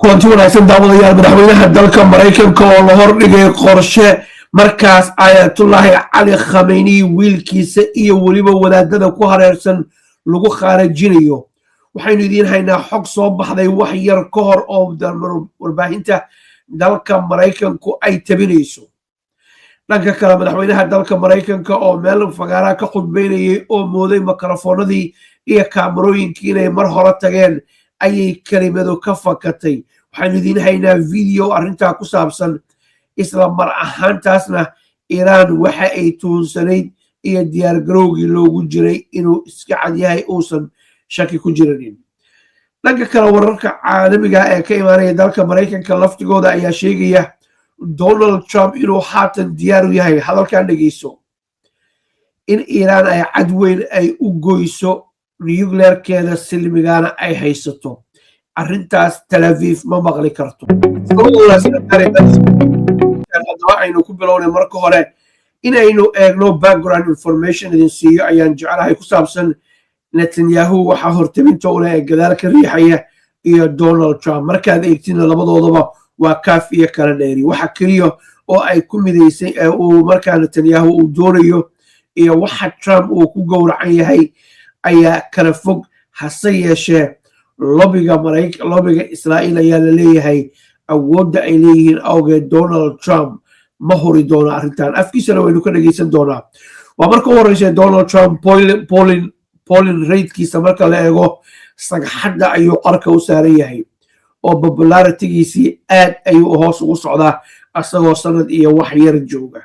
kulanti wanaagsan daawadayaal madaxweynaha dalka maraykanka oo la hordhigay qorshe markaas ayatullaahi cali khameyni wiilkiisa iyo weliba wadaadada ku hareersan lagu khaarajinayo. waxaynu idiin haynaa xog soo baxday wax yar ka hor oo warbaahinta dalka maraykanku ay tabinayso. dhanka kale madaxweynaha dalka maraykanka oo meel fagaaraha ka khudbeynayay oo mooday mikrofoonadii iyo kaamarooyinkii inay mar hore tageen ayay kelimadu ka fakatay. waxaynu idiin haynaa video arrintaa ku saabsan, isla mar ahaantaasna iiraan waxa ay tuunsanayd iyo diyaargarowgii loogu jiray inuu iska cad yahay uusan shaki ku jiranin. dhanka kale wararka caalamiga ee ka imaanaya dalka maraykanka laftigooda ayaa sheegaya Donald Trump inuu haatan diyaar u yahay, hadalkan dhegeyso, in iiraan ay cad weyn ay u goyso nuclearkeeda silmigaana ay haysato. arrintaas Tel Aviv ma maqli karto. haddaba aynu ku bilownay marka hore inaynu eegno background information idin siiyo ayaan jeclahay ku saabsan Netanyahu waxaa hortaminta u leh ee gadaal ka riixaya iyo Donald Trump. markaad eegtina labadoodaba waa kaaf iyo kala dheeri. waxa keliya oo ay ku midaysay ee uu markaa Netanyahu uu doonayo iyo waxa Trump uu ku gowracan yahay ayaa kala fog. hase yeeshee lobiga Israa'iil ayaa la leeyahay awoodda ay leeyihiin awgeed Donald Trump ma huri doono arrintan. afkiisana waynu ka dhegeysan doonaa. waa marka u horreysay Donald Trump polling ratekiisa marka la eego sagxadda ayuu qarka u saaran yahay oo popularitigiisii aad ayuu hoos ugu socdaa asagoo sanad iyo wax yar jooga.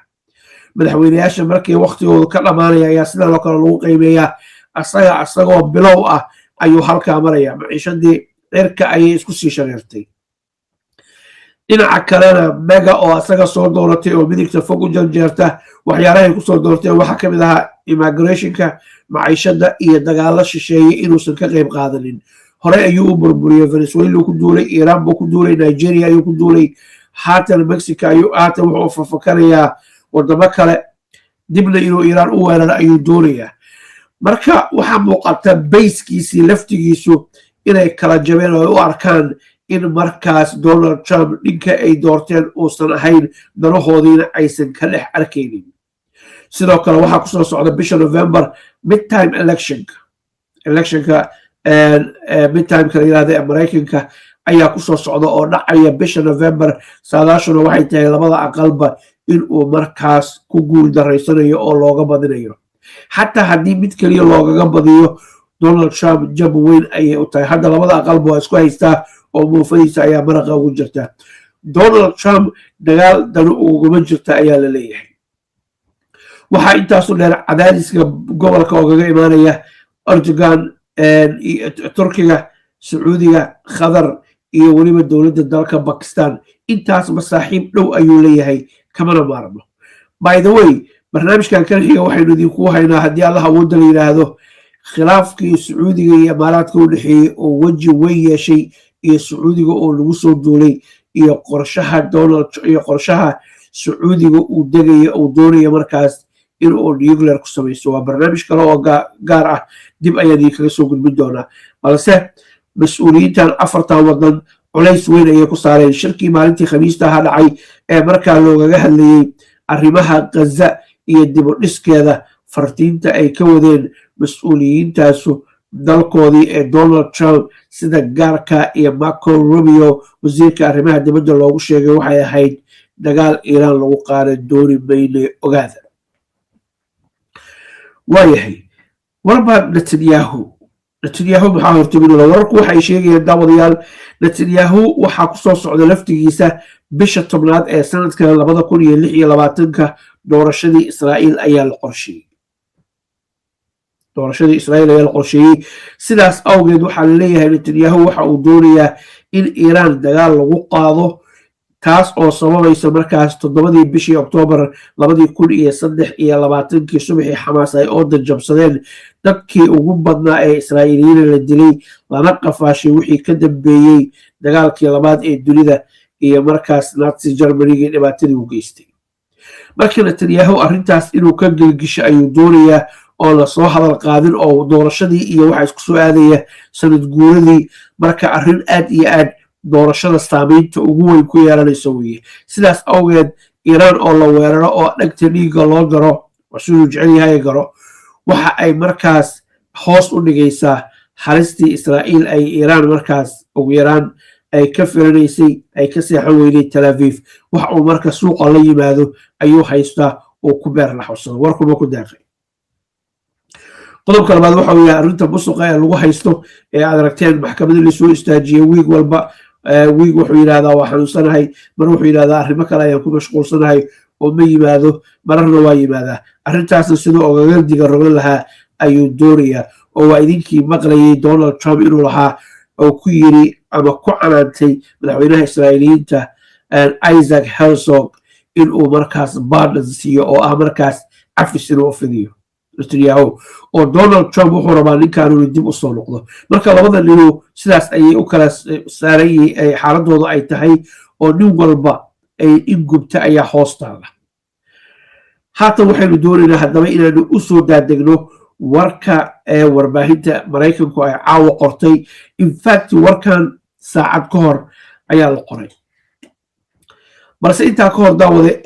madaxweynayaasha markii waqtigooda ka dhammaanaya ayaa sidan oo kale lagu qiimeeyaa. asagoo bilow ah ayuu halkaa maraya. maciishadii cirka ayay isku sii shareertay. dhinaca kalena mega oo asaga soo dooratay oo midigta fog u janjeerta waxyaalahay kusoo doorteen waxaa ka mid ahaa immigrationka, maciishada iyo dagaalo shisheeye inuusan ka qayb qaadanin. hore ayuu u burburiyey. venezuela ku duulay, iiraan buu ku duulay, nigeria ayuu ku duulay, haatan mexico haatan wuxuu fafakanayaa wadamo kale, dibna inuu iiraan u weeraro ayuu doonayaa. marka waxaa muuqata bayskiisii laftigiisu inay kala jabeen oo ay u arkaan in markaas Donald Trump ninka ay doorteen uusan ahayn, danahoodiina aysan ka dhex arkaynin. sidoo kale waxaa kusoo socda bisha November midtime electionka midtimeka la yirahda ee maraykanka ayaa kusoo socda oo dhacaya bisha November. saadaashuna waxay tahay labada aqalba inuu markaas ku guul daraysanayo oo looga badinayo. xataa haddii mid keliya loogaga badiyo Donald Trump jab weyn ayay u tahay. hadda labada aqalba waa isku haystaa oo muufadiisa ayaa maraqa ugu jirta. Donald Trump dagaal danu uguma jirta ayaa la leeyahay. waxaa intaasu dheer cadaadiska gobolka oogaga imaanaya Erdogan, Turkiga, Sacuudiga, Qatar iyo weliba dowladda dalka Pakistan. intaas masaaxiib dhow ayuu leeyahay, kamana maarmo. by the way, barnaamijkan kan xiga waxaynu idinku haynaa haddii allah awoodda la yidhaahdo khilaafkii Sacuudiga iyo Imaaraadka u dhexeeyey oo weji weyn yeeshay iyo Sacuudiga oo lagu soo duulay iyo qorshaha Sacuudiga uu degayo uu doonayo markaas inuu nuclear ku samaysto. waa barnaamij kale oo gaar ah, dib ayaan idinkaga soo gudbin doonaa. balse mas-uuliyiintan afartan wadan culays weyn ayay ku saareen shirkii maalintii khamiista aha dhacay ee markaa loogaga hadlayey arrimaha Gaza iyo dib u dhiskeeda. fartiinta ay ka wadeen mas-uuliyiintaasu dalkoodii ee Donald Trump sida gaarka iyo Marco Rubio wasiirka arrimaha dibadda loogu sheegay waxay ahayd dagaal Iiraan lagu qaadan dooni mayne ogaada. waayahay, warba Netanyahu maxaa hortaminula. wararku waxay sheegayaan daawadayaal Netanyahu waxaa kusoo socda laftigiisa bisha 10aad ee sanadka 2026 doorashadii Israa'iil ayaa la qorsheeyey. sidaas awgeed waxaa la leeyahay Netanyahu waxa uu doonayaa in Iiraan dagaal lagu qaado, taas oo sababaysa markaas 7 bishii Oktoobar 2023 subaxii Xamaas ay oodan jabsadeen dadkii ugu badnaa ee Israa'iiliyiin la dilay lana qafaashay wixii ka dambeeyey dagaalkii labaad ee dunida iyo markaas Nazi Germany dhibaatadii u geystay. marka Netanyahu arrintaas inuu ka gelgisho ayuu doonayaa oo la soo hadal qaadin oo doorashadii iyo waxa isku soo aadaya sanad guuradii. marka arrin aad iyo aad doorashada saamaynta ugu weyn ku yeelanaysa weeye. sidaas awgeed iiraan oo la weeraro oo dhegta dhiigga loo garo siduu jecel yahay garo waxa ay markaas hoos u dhigaysaa halistii israa'iil ay iiraan markaas ugu yaraan ay ka firanaysay ay ka seexan weyday Tel Aviv. wax uu marka suuqa la yimaado ayuu haystaa oo ku beer la xusado warkuma ku daaqay. qodobka labaad waxa uu yahay arrinta musuqa ee lagu haysto ee aad aragteen maxkamadda la soo istaajiyay wiig walba. wiig wuxuu yidhahdaa waa xanuunsanahay, mar wuxuu yidhahdaa arrimo kale ayaan ku mashquulsanahay oo ma yimaado, mararna waa yimaadaa. arrintaasna siduu ogagardiga rogan lahaa ayuu doonayaa. oo waa idinkii maqlayay Donald Trump inuu lahaa oo ku yiri ama ku canaantay madaxweynaha Israa'iiliyiinta Isaac Herzog inuu markaas pardon siiyo oo ah markaas cafis inuu fidiyo Netanyahu. oo Donald Trump wuxuu rabaa ninkan inuu dib u soo noqdo. marka labada ninu sidaas ayay u kala saaran yihiin xaaladooda ay tahay oo nin walba ay in gubta ayaa hoos taala. haatan waxaynu doonaynaa haddaba inaanu u soo daadegno warka ee warbaahinta Maraykanku ay caawa qortay. in fact warkan saacad ka hor ayaa la qoray, balse intaa ka hor daawade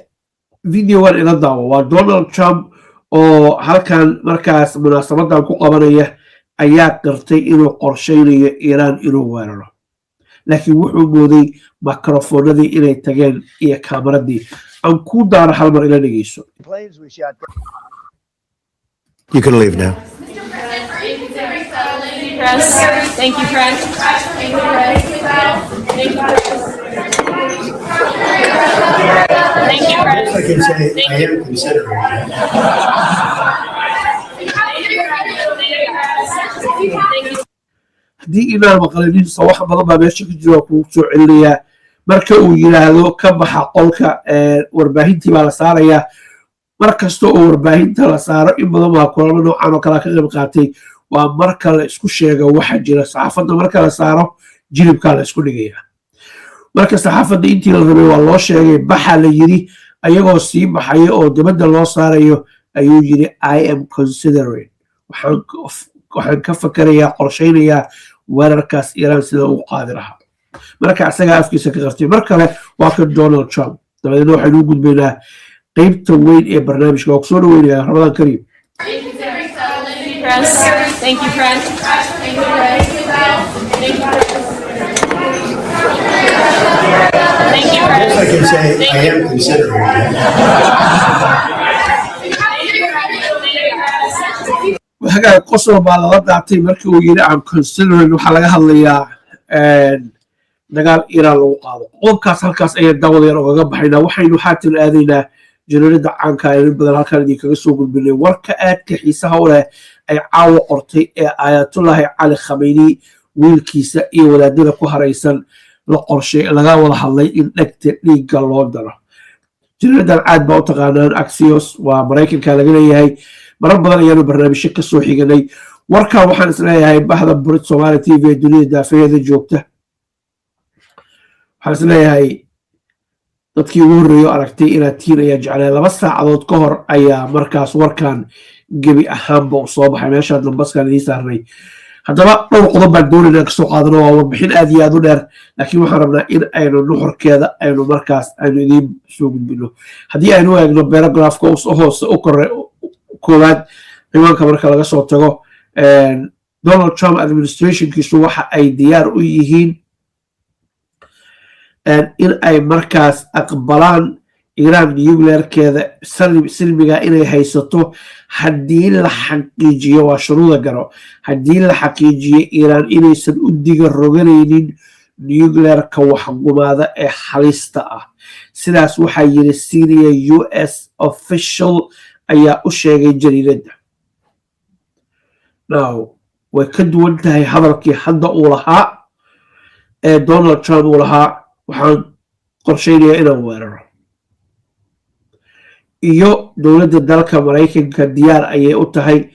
videogan ila daawo. waa Donald Trump oo halkan markaas munaasabadan ku qabanaya ayaa qirtay inuu qorsheynayo Iiraan inuu weeraro, laakiin wuxuu mooday makrofoonadii inay tageen iyo kaamaradii. aan ku daaro hal mar ila dhegeyso. You can leave now. Press. Thank you, press. Thank you, press. Thank you, press. Thank you, press. I can say I am considering haddii inaan maqlaninsa wax badan baa meesha ku jira kugu soo celinayaa. marka uu yidhaahdo ka baxa qolka warbaahintii baa la saarayaa. mar kasta oo warbaahinta la saaro in badan baa kulamo noocan oo kale ka qayb qaatay. waa marka la isku sheego waxa jira. saxaafadda marka la saaro jilibkaa la isku dhigaya. marka saxaafadda intii la rabay waa loo sheegay baxa la yiri ayagoo sii baxaya oo dibadda loo saarayo ayuu yiri I am considering. waxaan ka fakarayaa qorsheynayaa weerarkaas Iiraan sida uu qaadi lahaa. marka asagaa afkiisa ka qartay. mar kale waa kan Donald Trump. dabadeedna waxaynu u gudbaynaa qaybta weyn ee barnaamijka. waa ku soo dhaweynayaa Ramadaan Kariim. Press. Thank you, press. Thank you, press. Thank you, press. Thank you, press. I can say I am considering waxaa qosol baa lala daatay markii uu yiri I'm considering. waxaa laga hadlayaa dagaal Iiraan lagu qaado. qodobkaas halkaas ayaan daawadayaan ogaga baxaynaa. waxaynu haatan aadaynaa jariirada caanka ee badan halkaan idinkaga soo gudbinay. warka aadka xiisaha u leh ay caawa qortay ee Ayatullahi Cali Khamenei wiilkiisa iyo wadaadada ku haraysan la qorshay laga wada hadlay in dhegta dhiigga loo daro. jariiradan caad baa u taqaanaan Axios. waa Maraykanka laga leeyahay. marar badan ayaanu barnaamijyo ka soo xiganay. warkan waxaan isleeyahay bahda Brit Somali TV ee dunida daafeeda joogta. waxaan isleeyahay dadkii ugu horreeyo aragtay inaad tiin ayaa jeclay. 2 saacadood ka hor ayaa markaas warkan gebi ahaanba u soo baxay meeshaa dambaskaan idiin saarnay. haddaba dhowr qodob baan doonaynaa kasoo qaadano. waa warbixin aad iyo aad u dheer, laakiin waxaan rabnaa in aynu nuxurkeeda aynu markaas aynu idiin soo gudbino. haddii aynu eegno paragraafka hoose u kore koowaad ciwaanka marka laga soo tago Donald Trump administrationkiisu waxa ay diyaar u yihiin in ay markaas aqbalaan Iiraan nuclearkeeda silmiga inay haysato haddii la xaqiijiyo. waa shuruuda garo. haddii la xaqiijiyo Iiraan inaysan u diga roganaynin nuclearka waxgumaada ee halista ah. sidaas waxaa yiri senior US official ayaa u sheegay jariiradda. now way ka duwan tahay hadalkii hadda uu lahaa ee Donald Trump uu lahaa waxaan qorsheynayaa inaan weeraro. iyo dowladda dalka Maraykanka diyaar ayay u tahay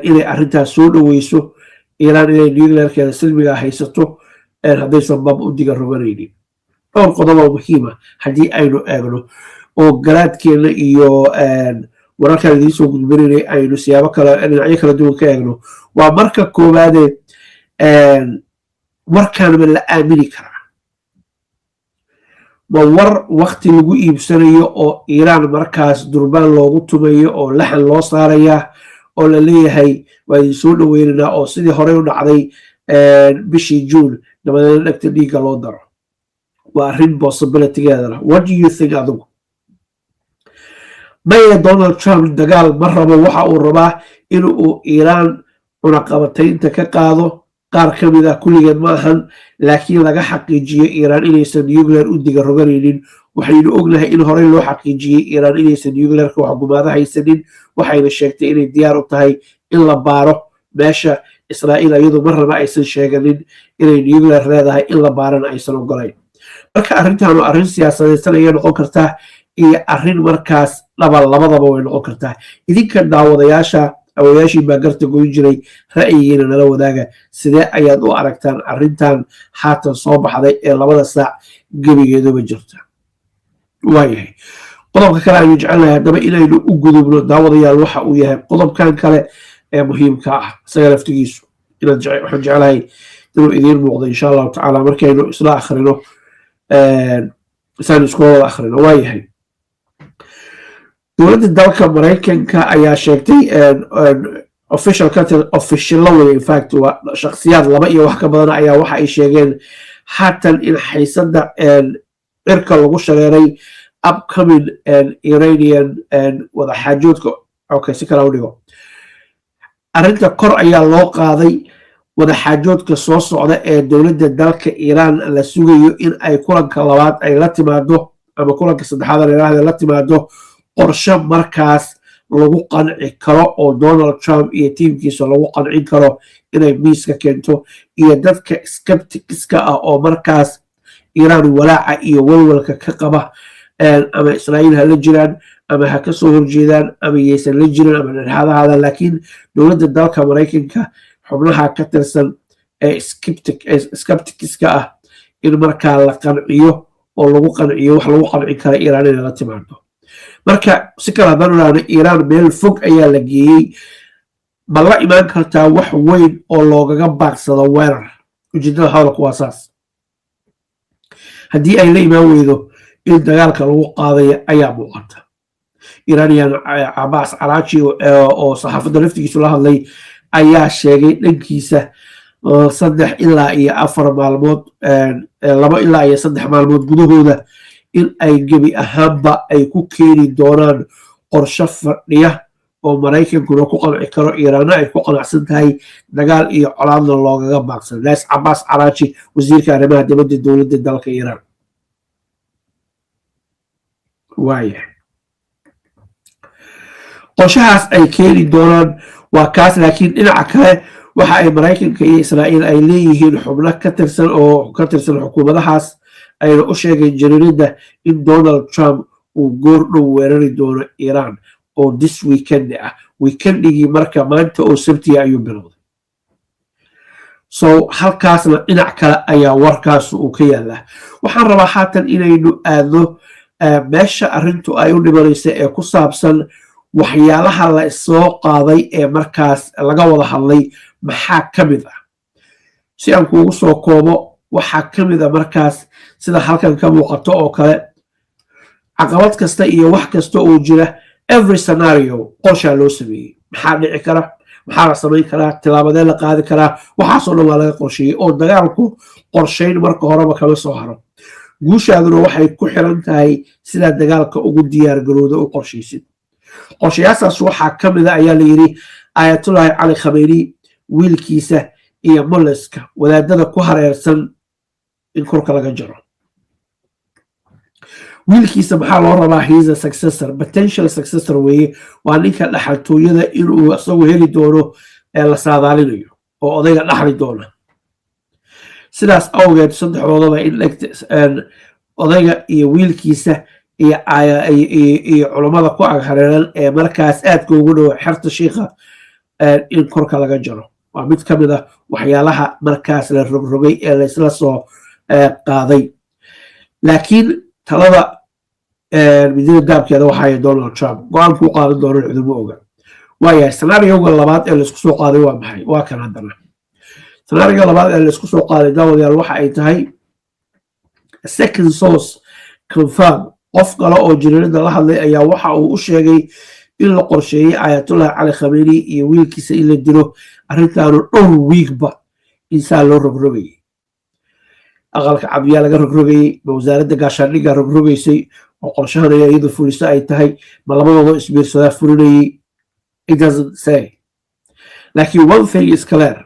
inay arrintaas soo dhaweyso Iiraan inay nuclearkeeda silmiga haysato haddaysan bab u diga roganaynin. dhowr qodob oo muhiima haddii aynu eegno oo garaadkeena iyo wararkaan idiin soo gudbinaynay aynu siyaabo kale dhinacyo kala duwan ka eegno. waa marka koowaade warkaan ma la aamini karaa. ma war waqti lagu iibsanayo oo iiraan markaas durbaan loogu tumayo oo laxan loo saaraya oo la leeyahay waa idin soo dhaweynaynaa oo sidii horey u dhacday bishii juun dabadeedna dhegta dhiigga loo daro waa arrin possibilitygeedana what do you think adigu maya donald trump dagaal ma rabo waxa uu rabaa in uu iiraan cunaqabataynta ka qaado qaar ka mid ah kulligeed ma ahan laakiin laga xaqiijiyo iiraan inaysan nuclear u diga roganaynin waxaynu ognahay in horey loo xaqiijiyey iiraan inaysan nuclearka waxgumaado haysanin waxayna sheegtay inay diyaar u tahay in la baaro meesha israa'iil iyadu marnaba aysan sheeganin inay nuclear leedahay in la baarana aysan ogolayn marka arrintan arrin siyaasadaysan ayay noqon kartaa iyo arrin markaas labadaba way noqon kartaa idinka daawadayaasha awayaashii baa garta goyn jiray ra'yigiina nala wadaaga sidee ayaad u aragtaan arrintan haatan soo baxday ee 2 saac gebigeedaba jirta waayahay qodobka kale aynu jecelnahay haddaba inaynu u gudubno daawadayaal waxa uu yahay qodobkan kale ee muhiimka ah isaga laftigiisu waxaan jecelahay inuu idiin muuqdo insha allahu tacaala markaynu isla akhrino isaan isku wada akhrino waayahay dowladda dalka maraykanka ayaa sheegtay officialla wey infact waa shakhsiyaad 2 iyo wax ka badan ayaa waxa ay sheegeen haatan in xiisada cirka lagu shareeray upcoming iranian wadaxaajoodka okay si kale u dhigo arrinta kor ayaa loo qaaday wadaxaajoodka soo socda ee dowladda dalka iiraan la sugayo in ay kulanka labaad ay la timaado ama kulanka saddexaad ay la timaado qorshe markaas lagu qanci karo oo donald trump iyo tiimkiisa lagu qancin karo inay miiska keento iyo dadka skepticska ah oo markaas iiraan walaaca iyo walwalka ka qaba ama israa'iil ha la jiraan ama ha ka soo horjeedaan ama yaysan la jirin ama dhexaadahaada laakiin dowladda dalka maraykanka xubnaha ka tirsan ee skepticska ah in markaa la qanciyo oo lagu qanciyo wax lagu qancin kara iiraan inay la timaado marka si kale haddaan idhaahno iiraan meel fog ayaa la geeyey ma la imaan kartaa wax weyn oo loogaga baaqsado weerar ujeedada hadalku waa saas haddii ay la imaan weydo in dagaalka lagu qaadayo ayaa muuqata iiraaniyan cabaas caraaji oo saxaafadda laftigiisu la hadlay ayaa sheegay dhankiisa 3 ilaa iyo 4 maalmood 2 ilaa iyo 3 maalmood gudahooda in ay gebi ahaanba ay ku keeni doonaan qorshe fadhiya oo maraykankuna ku qanci karo iiraanna ay ku qanacsan tahay dagaal iyo colaadna loogaga baaqsan naas cabaas caraaji wasiirka arrimaha dibadda dowladda dalka iiraan waaya qorshahaas ay keeni doonaan waa kaas laakiin dhinaca kale waxa ay maraykanka iyo israa'iil ay leeyihiin xubno ka tirsan xukuumadahaas ayna u sheegeen jariiradda in donald trump uu goor dhow weerari doono iiraan oo this weekend ah weekendigii marka maanta oo sabtiya ayuu bilowday so halkaasna dhinac kale ayaa warkaas uu ka yaalaa waxaan rabaa haatan inaynu aadno meesha arrintu ay u dhimanaysa ee ku saabsan waxyaalaha la soo qaaday ee markaas laga wada hadlay maxaa ka mid ah si aan kuugu soo koobo waxaa ka mid a markaas sida halkan ka muuqato oo kale caqabad kasta iyo wax kasta oo jira every scenario qorshaa loo sameeyey maxaa dhici kara maxaa la samayn karaa tilaabadee la qaadi karaa waxaasoo dhan waa laga qorsheeyey oo dagaalku qorshayn marka horeba kama soo haro guushaaduna waxay ku xiran tahay sidaa dagaalka ugu diyaargarooda u qorshaysid qorshayaashaas waxaa ka mid a ayaa la yidhi ayatullaahi cali khameyni wiilkiisa iyo molleska wadaadada ku hareersan in korka laga jaro wiilkiisa maxaa loo rabaa he's a successor potential successor weeye waa ninka dhaxaltooyada inuu isagu heli doono ee la saadaalinayo oo odayga dhaxli doona sidaas awgeed saddexdoodaba in odayga iyo wiilkiisa iyo culammada ku ag hareeran ee markaas aadka ugu dhow xerta shiikha in korka laga jaro waa mid ka mid ah waxyaalaha markaas la rogrogay ee laysla soo qaaday laakiin talada midida daabkeeda waxaay donald trump go-aanku u qaadan doono ciduma oga waayahay sanaariyowga labaad ee laysku soo qaaday waa maxay waa kan haddana sanaariga labaad ee laysku soo qaaday daawadayaal waxa ay tahay second source confirm qof kale oo jariirada la hadlay ayaa waxa uu u sheegay in la qorsheeyay Ayatollah Ali Khamenei iyo wiilkiisa in la dilo arrintaanu dhowr wiigba insaa loo rogrogayay aqalka cabdiyaa laga rogrogayay wasaaradda gaashaandhigga rogrogaysay oo qorshahan ayaa iyadu fuliso ay tahay ma labadooda isbiirsadaa fulinayay it doesn't say laakiin one thing is clear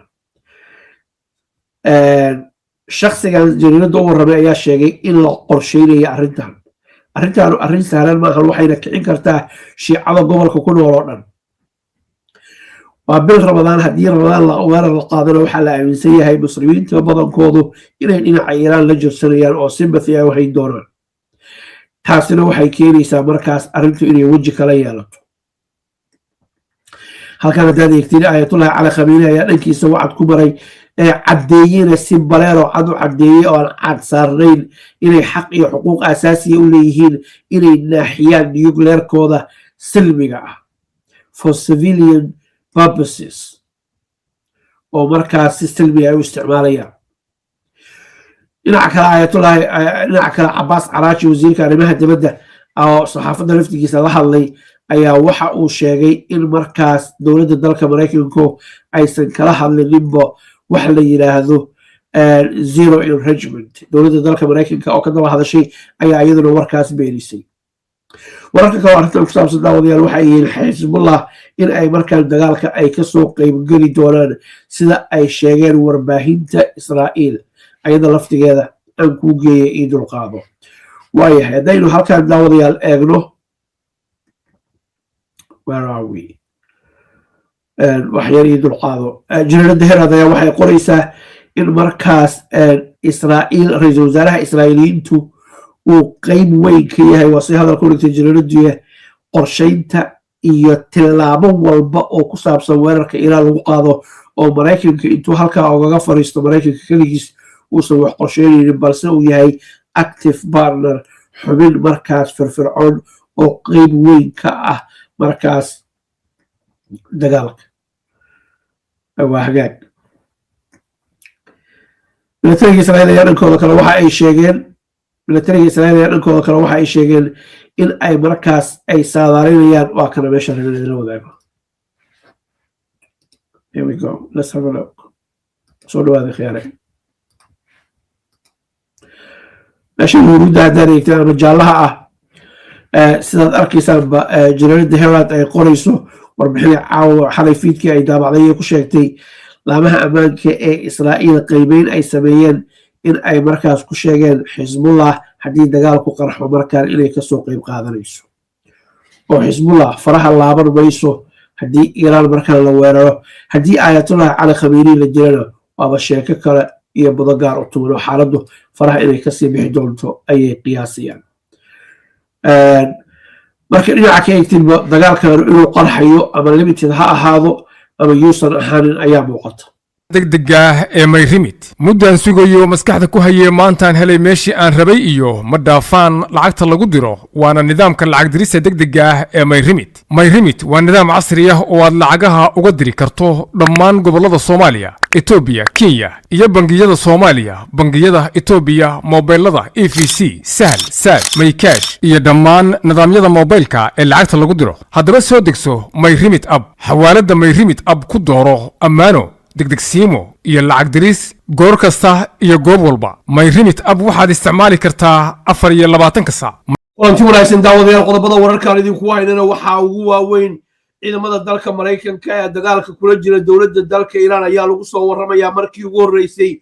shakhsigan jariirada u warramay ayaa sheegay in la qorsheynaya arrintaanu arrin sahlan maahan waxayna kicin kartaa shiicada gobolka ku nool oo dhan waa bil ramadaan haddii ramadaan weerar la qaadana waxaa la aaminsan yahay muslimiinta badankoodu inay dhinaca iiraan la jirsanayaan oo sympathy ay hayn doonaan taasina waxay keenaysaa markaas arrintu inay weji kala yeelato halkan haddaad eegtiin Ayatollah Ali Khamenei ayaa dhankiisa wacad ku maray caddeeyena si baleero cad u caddeeyey oo aan cad saarnayn inay xaq iyo xuquuq asaasiya u leeyihiin inay naaxiyaan nuclearkooda silmiga ah for civilian purposes oo markaas si silmi ay u isticmaalayaan dhinaca kale Cabbaas Caraaji wasiirka arrimaha dibadda oo saxaafadda laftigiisa la hadlay ayaa waxa uu sheegay in markaas dowladda dalka Mareykanku aysan kala hadlininba wax la yiraahdo zero enrichment dowladda dalka Mareykanka oo ka daba hadashay ayaa iyaduna warkaas beenisay wararka kale arrintan ku saabsan daawadayaal waxay yihiin Xisbullah in ay markaan dagaalka ay ka soo qaybgeli doonaan sida ay sheegeen warbaahinta Israa'iil ayada laftigeeda aan ku geeyay ii dulqaado waayahay haddaynu halkaan daawadayaal eegno where are we wax yar ii dulqaado jariirada Herald ayaa waxay qoraysaa in markaas Israa'iil ra'iisul wasaaraha Israa'iiliyiintu uu qayb weyn ka yahay waa si hadal ku dhigtay jariiradu qorsheynta iyo tilaabo walba oo ku saabsan weerarka Iiraan lagu qaado oo Mareykanka intuu halkaa ugaga fariisto Mareykanka kaligiis uusan wax qorsheynaynin balse uu yahay active partner xubin markaas firfircoon oo qayb weyn ka ah markaas dagaalka waa hagaag militariga Israa'iil ayaa dhankooda kale waxa ay sheegeen in ay markaas ay saadaalinayaan waa kana meesha la wadaago here we go let's have a look soo dhawaada khiyaare meesha huruudda haddaan eegtaan ama jaallaha ah sidaad arkaysaanba jariirada Herald ay qorayso warbixin caawa xalay fiidkii ay daabacday ku sheegtay laamaha ammaanka ee Israa'iil qaybeyn ay sameeyeen in ay markaas ku sheegeen Xisbullah haddii dagaalku qarxo markaan inay ka soo qayb qaadanayso oo Xisbullah faraha laaban mayso haddii Iiraan markaan la weeraro haddii Ayatollah Ali Khamenei la jirana waaba sheeko kale iyo budagaar u tuuro xaaladdu faraha inay kasii bixi doonto ayay qiyaasayaan marka dhinaca ka eegtinba dagaalkan inuu qarxayo ama limited ha ahaado ama yuusan ahaanin ayaa muuqata degdega ee mayrimit muddaan sugayo maskaxda ku hayee maantaan helay meeshii aan rabay iyo ma dhaafaan lacagta lagu diro waana nidaamka lacag dirista degdega ah ee mayrimit waa nidaam casri ah oo aad lacagaha uga diri karto dhammaan gobollada Soomaaliya Ethiopia Kenya iyo bangiyada Soomaaliya bangiyada Ethiopia mobilada EFC Sahal Sad Maykash iyo dhammaan nidaamyada mobilka ee lacagta lagu diro haddaba soo degso mayrimit app xawaalada mayrimit app ku dooro ammaano degdeg siimo iyo lacag diris goor kasta iyo goob walba mayrimit app waxaad isticmaali kartaa 24 saac kulanti wanaagsan daawadayaal qodobada wararkaan idinku haynana waxaa ugu waaweyn ciidamada dalka Mareykanka ee dagaalka kula jira dowladda dalka Iiraan ayaa lagu soo warramayaa markii ugu horeysay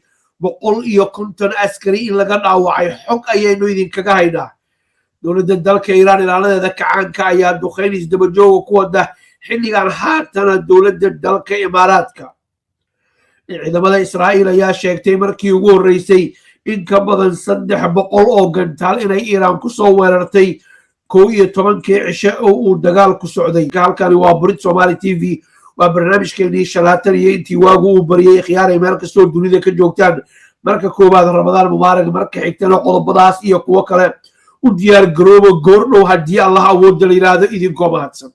150 askari in laga dhaawacay xog ayaynu idinkaga haynaa dowladda dalka Iiraan ilaaladeeda kacaanka ayaa duqeyn isdaba jooga ku wada xilligan haatana dowladda dalka Imaaraadka ciidamada Israa'iil ayaa sheegtay markii ugu horeysay in ka badan 300 oo gantaal inay Iiraan ku soo weerartay 11 cisho oo uu dagaal ku socday halkani waa Burid Somali TV waa barnaamijkeennii shalaatan iyo intii waagu uu bariyay khiyaaray meel kastoo dunida ka joogtaan marka koobaad Ramadaan Mubaarak marka xigtana qodobadaas iyo kuwa kale u diyaar garoobo goordhow haddii Allah awood la yiraahdo idinkoo mahadsan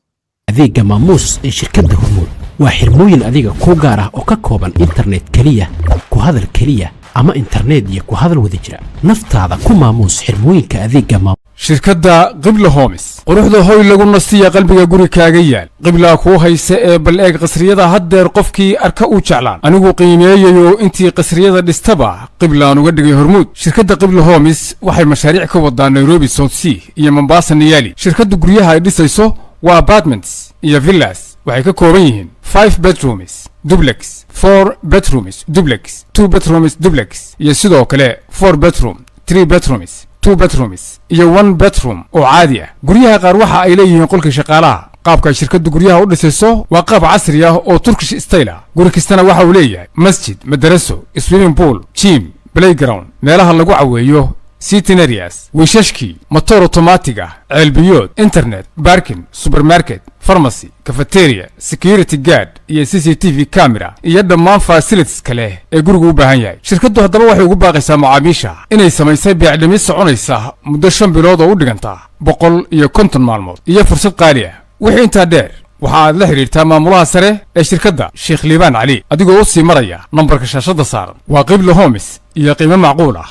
adeegga maamuus ee shirkadda Hormuud waa xirmooyin adiga ku gaar ah oo ka kooban internet kaliya ku hadal kaliya ama internet iyo ku hadal wada jira naftaada ku maamuus xirmooyinka adeegga shirkadda qibla homes quruxda hoy lagu nastiya qalbiga guri kaaga yaal qibla kuu haysa ee bal eeg qasriyada haddeer qofkii arka uu jeclaan anigu qiimeeyayo intii qasriyada dhistaba qiblaan uga dhigay hormuud shirkadda qibla homes waxay mashaariic ka wadaan nairobi south sea iyo mombasa niyali shirkadda guryaha ay dhisayso waa apartments iyo villas waxay ka kooban yihiin 5 bedrooms duplex 4 bedrooms duplex 2 bedrooms duplex iyo sidoo kale 4 bedroom 3 bedrooms 2 bedrooms iyo 1 bedroom oo caadi ah guryaha qaar waxa ay leeyihiin qolka shaqaalaha qaabka shirkaddu guryaha u dhisayso waa qaab casri ah oo Turkish style ah guri kastana waxa uu leeyahay masjid madaraso swimming pool gym playground meelaha lagu caweeyo sitting areas wiishashkii motor automatic ah ceelbiyood internet parking supermarket pharmacy cafeteria security guard iyo CCTV camera iyo dhammaan facilities kale ee gurigu u baahan yahay shirkaddu haddaba waxay ugu baaqaysaa macaamiisha inay samaysay beecdhimis soconaysa muddo 5 bilood oo u dhiganta 150 maalmood iyo fursad qaali ah wixii intaa dheer waxa aad la xiriirtaa maamulaha sare ee shirkadda Sheikh Liibaan Cali adigoo u sii maraya nambarka shaashada saaran waa Qibla Homes iyo qiimo macquul ah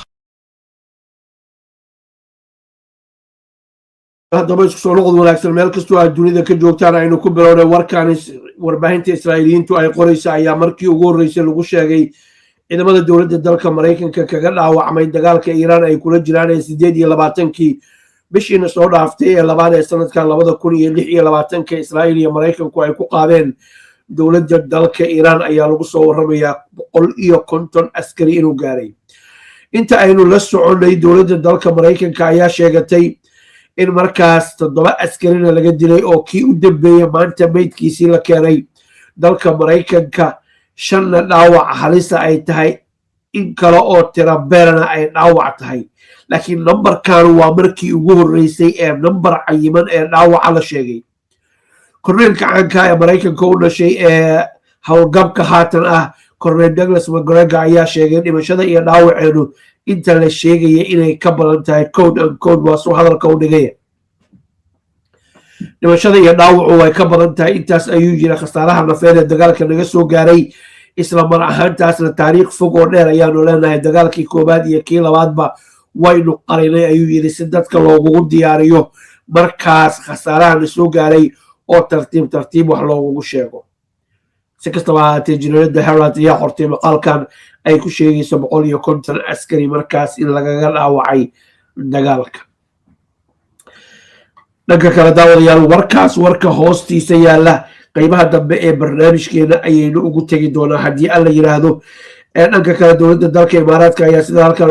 haddaba isku soo noqod wanaagsan meel kastoo aad dunida ka joogtaan aynu ku bilownay warkaan warbaahinta Israa'iiliyiintu ay qoraysa ayaa markii ugu horreysay lagu sheegay ciidamada dowladda dalka Mareykanka kaga dhaawacmay dagaalka Iiraan ay kula jiraan 28 bishiina soo dhaaftay ee labaad ee sanadkan 2026 Israa'iil iyo Mareykanku ay ku qaadeen dowladda dalka Iiraan ayaa lagu soo waramayaa 150 askari inuu gaaray inta aynu la soconay dowladda dalka Mareykanka ayaa sheegatay in markaas 7 askarina laga dilay oo kii u dambeeyay maanta meydkiisii la keenay dalka Mareykanka 5 dhaawac halisa ay tahay in kale oo tira beerana ay dhaawac tahay laakiin numbarkan waa markii ugu horreysay ee number cayiman ee dhaawaca la sheegay korneelka caanka ee Mareykanka u dhashay ee howlgabka haatan ah Cornel Douglas McGregor ayaa sheegay dhimashada iyo dhaawaceedu inta la sheegaya inay ka badan tahay code and code waa soo hadalka u dhigay dhimashada iyo dhaawacu way ka badan tahay intaas ayuu jira khasaaraha nafeed ee dagaalka naga soo gaaray isla mar ahaantaasna taariikh fog oo dheer ayaanu leenahay dagaalkii koobaad iyo kii labaadba waynu qarinay ayuu yiri si dadka loogu diyaariyo markaas khasaaraha soo gaaray oo tartiib wax loogu sheego si kastaba ahaatee General Herald ayaa qortay maqaalkan ay ku sheegayso 150 askari markaas in lagaga dhaawacay dagaalka dhanka kale daawadayaal warka hoostiisa yaala qaybaha dambe ee barnaamijkeena ayaynu ugu tagi doonaa haddii alla yiraahdo dhanka kale dowladda dalka Imaaraadka ayaa sida halkan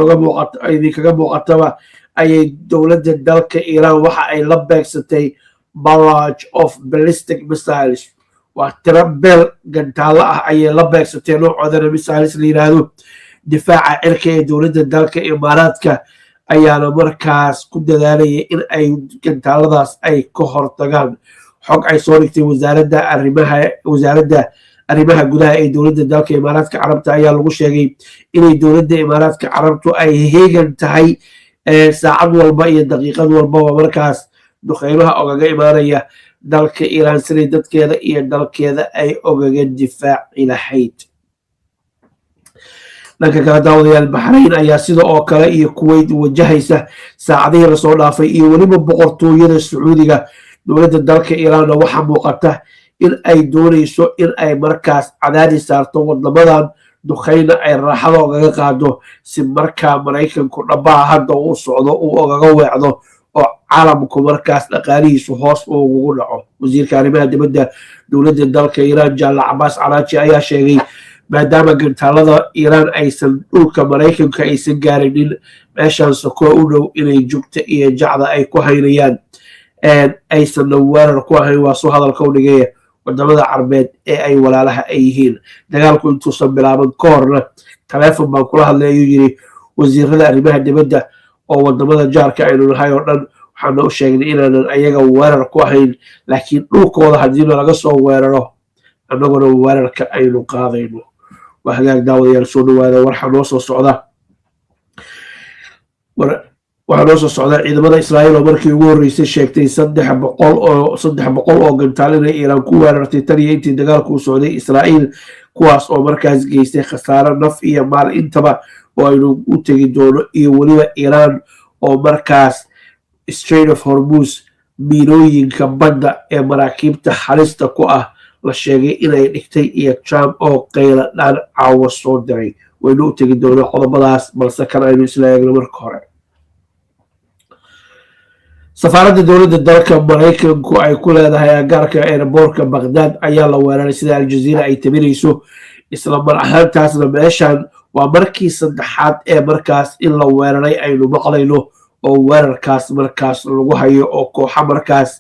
idinkaga muuqataba ayay dowladda dalka Iiraan waxa ay la beegsatay barrage of ballistic missiles waa tirabel gantaalo ah ayay la beegsatay noocooda missiles la yiraahdo difaaca cirka ee dowladda dalka Imaaraadka ayaana markaas ku dadaalayay in ay gantaaladaas ay ka hortagaan xog ay soo dhigtay wasaaradda arrimaha gudaha ee dowladda dalka Imaaraadka Carabta ayaa lagu sheegay inay dowladda Imaaraadka Carabtu ay heegan tahay saacad walba iyo daqiiqad walba markaas duqeymaha ogaga imaanaya dalka Iiraan sidii dadkeeda iyo dalkeeda ay ogaga difaaci lahayd dhanka kale daawadayaal Bahrain ayaa sida oo kale iyo Kuwait wajahaysa saacadihii la soo dhaafay iyo waliba boqortooyada Sacuudiga dowladda dalka Iiraan waxa muuqata in ay doonayso in ay markaas cadaadis saarto wadamadan duqeyna ay raaxada ogaga qaado si markaa Mareykanku dhabaa hadda uu socdo uu ogaga weecdo oo caalamku markaas dhaqaalihiisu hoos ugu dhaco wasiirka arrimaha dibadda dowladda dalka Iiraan Jalla Abbas Araghchi ayaa sheegay maadaama gantaalada Iiraan aysan dhulka Mareykanka aysan gaarinin meeshan soko u dhow inay joogto iyo jacda ay ku haynayaan aysan weerar ku ahayn waa soo hadalka u dhigay wadamada Carbeed ee ay walaalaha ay yihiin dagaalku intuusan bilaaban ka horna telefoon baan kula hadlay ayuu yiri wasiirada arrimaha dibadda oo wadamada jaarka aynu nahay oo dhan waxaan u sheegnay inaanan ayaga weerar ku ahayn laakiin dhulkooda haddii laga soo weeraro annaguna weerarka aynu qaadayno waa hagaag daawadayaal soo dhawaada waxaa noo soo socda ciidamada Israa'iil oo markii ugu horreysay sheegtay 300 oo gantaal inay Iiraan ku weerartay tan iyo intii dagaalku u socday Israa'iil kuwaas oo markaas geystay khasaare naf iyo maal intaba oo aynu u tagi doono iyo waliba Iiraan oo markaas Strait of Hormuz miinooyinka badda ee maraakiibta halista ku ah la sheegay inay dhigtay iyo Trump oo qayla dhaan caawa soo diray. waynu u tegi doonaa qodobadaas balse kan aynu isla eegno marka hore. safaaradda dowladda dalka Maraykanku ay ku leedahay agagaarka airportka Baghdad ayaa la weeraray sida Al Jazeera ay tabinayso. isla mar ahaantaasna meeshan waa markii saddexaad ee markaas in la weeraray aynu maqlayno oo weerarkaas markaas lagu hayo oo kooxa markaas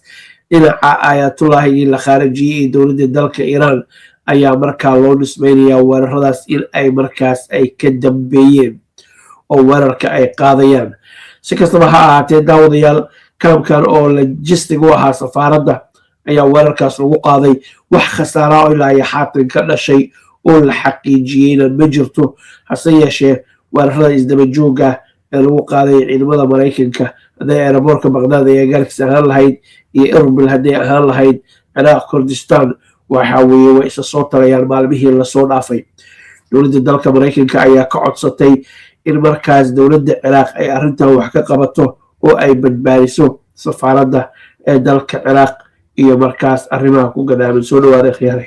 dhinaca Ayatullahi la khaarijiyay ee dowladda dalka Iran ayaa markaa loo nisbaynayaa weeraradaas in ay markaas ay ka dambeeyeen oo weerarka ay qaadayaan. si kastaba ha ahaatee daawadayaal, kaamkan oo logistic u ahaa safaaradda ayaa weerarkaas lagu qaaday. wax khasaara oo ilaa haatan ka dhashay oo la xaqiijiyeyna ma jirto. hase yeeshee weerarada isdaba jooga ee lagu qaaday ciidamada Maraykanka hadday airportka Baghdad ay agagaarkiisa ahaan lahayd iyo Erbil hadday ahaan lahayd Ciraaq, Kurdistan waxa weeye way isa soo tarayaan maalmihii lasoo dhaafay. dowladda dalka Maraykanka ayaa ka codsatay in markaas dowladda Ciraaq ay arrintan wax ka qabato oo ay badbaadiso safaaradda ee dalka Ciraaq iyo markaas arrimaha ku gadaaman. soo dhawaada khiyaare.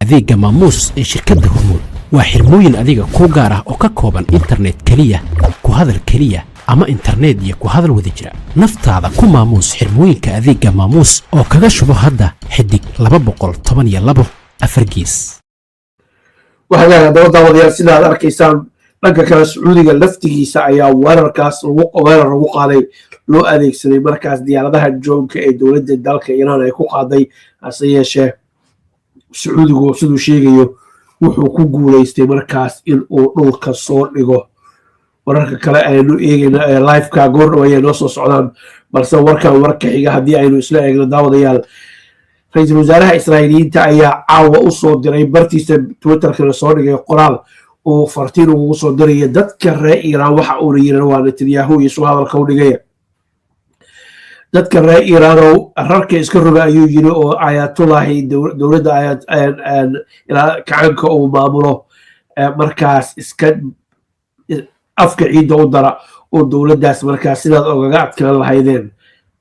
adeegga maamuus ee shirkadda hormuud waa xirmooyin adiga kuu gaar ah oo ka kooban internet keliya, ku hadal keliya, ama internet iyo ku hadal wada jira. naftaada ku maamuus xirmooyinka adeegga maamuus oo kaga shubo hadda xidig 212 afar gees. waxaa haddaba daawadayaal sida aad arkaysaan dhanka kale Sacuudiga laftigiisa ayaa weerarkaas lagu qaaday loo adeegsaday markaas diyaaradaha joogka ee dowladda dalka Iran ay ku qaaday. hase yeeshee Sacuudigu siduu sheegayo wuxuu ku guuleystay markaas in uu dhulka soo dhigo. wararka kale aynu eegayna ee live-ka goordhow ayay noo soo socdaan, balse warkan warka xiga haddii aynu isla eegno daawadayaal, ra-iisul wasaaraha Israa'iiliyiinta ayaa caawa u soo diray bartiisa Twitterka soo dhigay qoraal oo fartiin ugu soo diraya dadka reer Iran. waxa uu yiri waa Netanyahu iyo soo hadalka u dhigay dadka reer Iran oo rarka iska roga ayuu yiri oo Ayatullahi dowladda kacanka uu maamulo markaas iska afka ciidda u dara oo dowladdaas markaas sidaad ogaga adkaan lahaydeen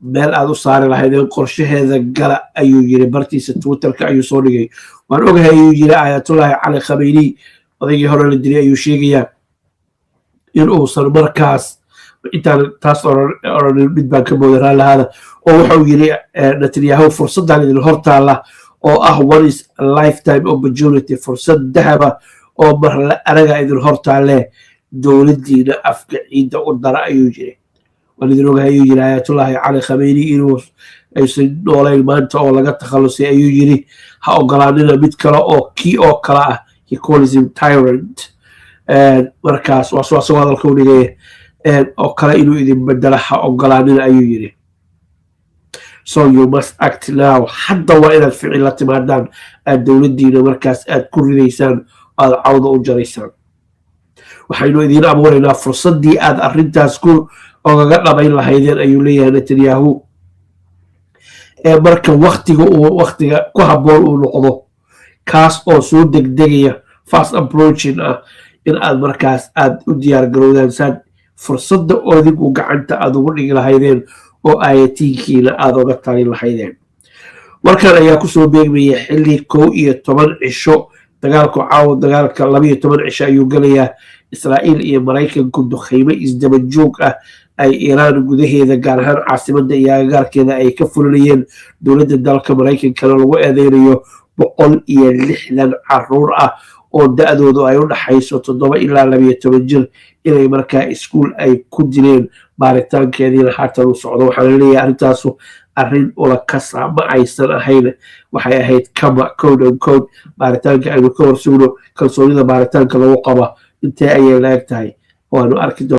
meel aad u saari lahaydeen qorshaheeda gala ayuu yiri bartiisa Twitterka ayuu soo dhigay. waan ogahay ayuu yiri Ayatullahi Ali Khamenei odaygii hore la dilay ayuu sheegayaa in uusan markaas intaan taas oranin mid baan ka mooday raallahada oo wuxuu yiri Netanyahu fursaddan idin hortaala oo ah one is a lifetime opportunity, fursad dahaba oo mar la araga idin hortaale dowladdiina afka ciidda u dara ayuu yiri. waan idin ogahay ayuu yiri Ayatullahi Ali Khamenei inuu aysan noolayn maanta oo laga takhalusay ayuu yiri. ha ogolaanina mid kale oo kii oo kale ah. he calls him tyrant. markaas waa soo hadalka u dhigay oo kale inuu idin bedela ha ogolaanina ayuu yiri. so you must act now. hadda waa inaad ficil la timaadaan aad dowladdiina markaas aad ku ridaysaan aad cawda u jaraysaan. waxaynu idiin abuuraynaa fursaddii aad arrintaas ku ogaga dhabayn lahaydeen ayuu leeyahay Netanyahu. marka waqtiga ku habboon uu noqdo kaas oo soo degdegaya fast approaching ah in aad markaas aad u diyaar garowdaan saad fursadda odigu gacanta aad ugu dhigi lahaydeen oo ayatiinkiina aad uga talin lahaydeen. warkan ayaa kusoo beegmaya xilli 11 cisho dagaalku caawa dagaalka 12 cisho ayuu galayaa. Israa'iil iyo Maraykanku duqeymo isdaba joog ah ay Iran gudaheeda gaar ahaan caasimadda iyo agagaarkeeda ay ka fulinayeen. dowladda dalka Maraykankana lagu eedeynayo 160 carruur ah oo da'doodu ay u dhaxayso 7 ilaa 12 jir inay markaa iskuul ay ku dileen. baaritaankeediina haatan u socdo. waxaana leeyahay arrintaasu arrin ula kasa ma aysan ahayn, waxay ahayd kama code on code. baaritaanka aynu ka horsugno kalsoonida baaritaanka lagu qaba intee ayay la eg tahay waanu arki doonaa.